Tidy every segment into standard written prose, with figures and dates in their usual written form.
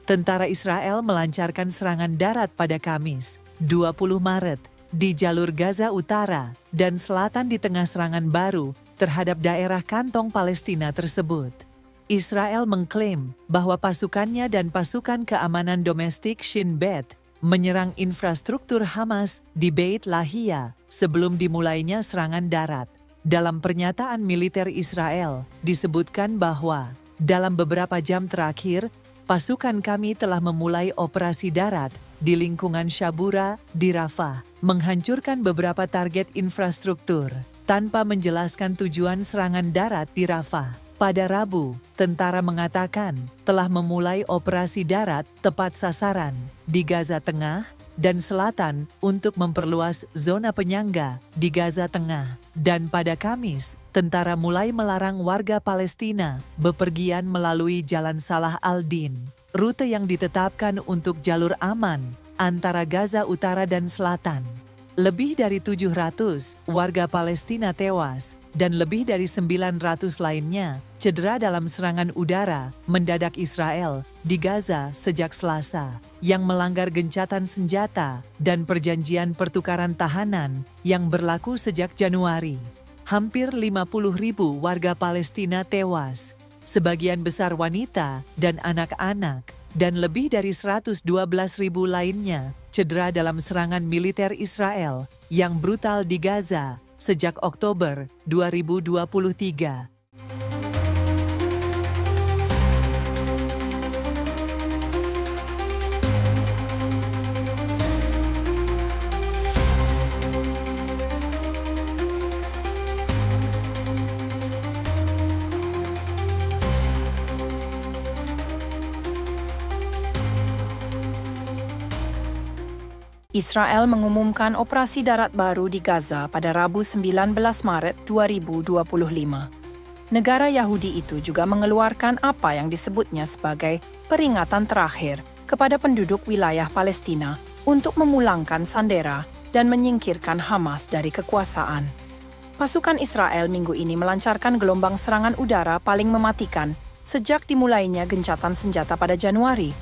Tentara Israel melancarkan serangan darat pada Kamis, 20 Maret, di jalur Gaza Utara dan Selatan di tengah serangan baru terhadap daerah kantong Palestina tersebut. Israel mengklaim bahwa pasukannya dan pasukan keamanan domestik Shin Bet menyerang infrastruktur Hamas di Beit Lahia sebelum dimulainya serangan darat. Dalam pernyataan militer Israel, disebutkan bahwa dalam beberapa jam terakhir, pasukan kami telah memulai operasi darat di lingkungan Shabura di Rafah, menghancurkan beberapa target infrastruktur tanpa menjelaskan tujuan serangan darat di Rafah. Pada Rabu, tentara mengatakan telah memulai operasi darat tepat sasaran di Gaza Tengah dan Selatan untuk memperluas zona penyangga di Gaza Tengah. Dan pada Kamis, tentara mulai melarang warga Palestina bepergian melalui Jalan Salah al-Din, rute yang ditetapkan untuk jalur aman antara Gaza Utara dan Selatan. Lebih dari 700 warga Palestina tewas dan lebih dari 900 lainnya cedera dalam serangan udara mendadak Israel di Gaza sejak Selasa, yang melanggar gencatan senjata dan perjanjian pertukaran tahanan yang berlaku sejak Januari. Hampir 50.000 warga Palestina tewas, sebagian besar wanita dan anak-anak, dan lebih dari 112.000 lainnya cedera dalam serangan militer Israel yang brutal di Gaza sejak Oktober 2023. Israel mengumumkan operasi darat baru di Gaza pada Rabu 19 Maret 2025. Negara Yahudi itu juga mengeluarkan apa yang disebutnya sebagai peringatan terakhir kepada penduduk wilayah Palestina untuk memulangkan sandera dan menyingkirkan Hamas dari kekuasaan. Pasukan Israel minggu ini melancarkan gelombang serangan udara paling mematikan sejak dimulainya gencatan senjata pada Januari,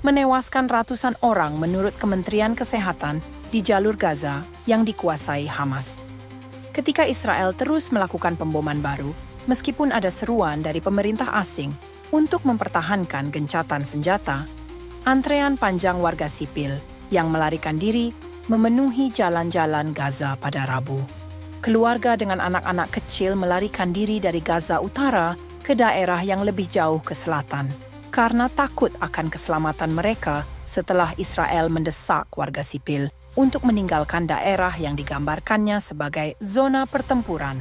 menewaskan ratusan orang menurut Kementerian Kesehatan di jalur Gaza yang dikuasai Hamas. Ketika Israel terus melakukan pemboman baru, meskipun ada seruan dari pemerintah asing untuk mempertahankan gencatan senjata, antrean panjang warga sipil yang melarikan diri memenuhi jalan-jalan Gaza pada Rabu. Keluarga dengan anak-anak kecil melarikan diri dari Gaza Utara ke daerah yang lebih jauh ke selatan, karena takut akan keselamatan mereka setelah Israel mendesak warga sipil untuk meninggalkan daerah yang digambarkannya sebagai zona pertempuran.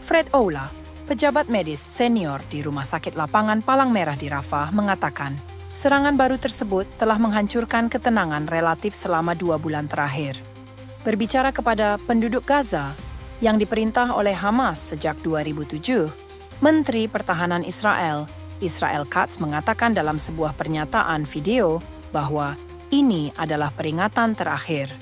Fred Oula, pejabat medis senior di Rumah Sakit Lapangan Palang Merah di Rafah, mengatakan serangan baru tersebut telah menghancurkan ketenangan relatif selama 2 bulan terakhir. Berbicara kepada penduduk Gaza yang diperintah oleh Hamas sejak 2007, Menteri Pertahanan Israel Katz mengatakan dalam sebuah pernyataan video bahwa ini adalah peringatan terakhir.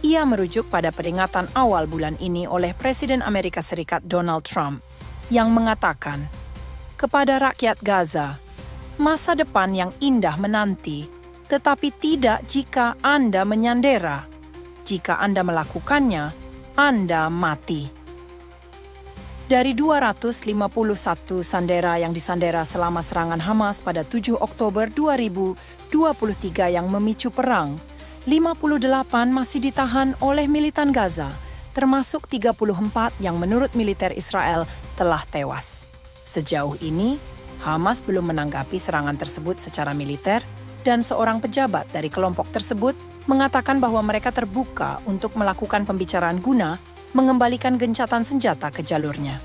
Ia merujuk pada peringatan awal bulan ini oleh Presiden Amerika Serikat Donald Trump yang mengatakan, "Kepada rakyat Gaza, masa depan yang indah menanti, tetapi tidak jika Anda menyandera. Jika Anda melakukannya, Anda mati." Dari 251 sandera yang disandera selama serangan Hamas pada 7 Oktober 2023 yang memicu perang, 58 masih ditahan oleh militan Gaza, termasuk 34 yang menurut militer Israel telah tewas. Sejauh ini, Hamas belum menanggapi serangan tersebut secara militer, dan seorang pejabat dari kelompok tersebut mengatakan bahwa mereka terbuka untuk melakukan pembicaraan guna mengembalikan gencatan senjata ke jalurnya.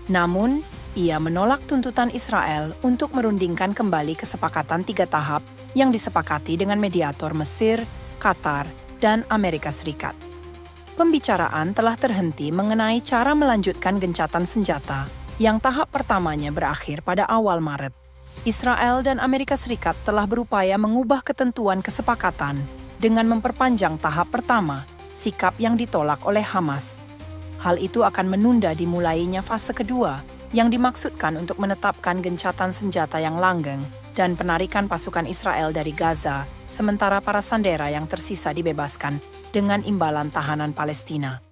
Namun, ia menolak tuntutan Israel untuk merundingkan kembali kesepakatan 3 tahap yang disepakati dengan mediator Mesir, Qatar, dan Amerika Serikat. Pembicaraan telah terhenti mengenai cara melanjutkan gencatan senjata yang tahap pertamanya berakhir pada awal Maret. Israel dan Amerika Serikat telah berupaya mengubah ketentuan kesepakatan dengan memperpanjang tahap pertama, sikap yang ditolak oleh Hamas. Hal itu akan menunda dimulainya fase kedua yang dimaksudkan untuk menetapkan gencatan senjata yang langgeng dan penarikan pasukan Israel dari Gaza, sementara para sandera yang tersisa dibebaskan dengan imbalan tahanan Palestina.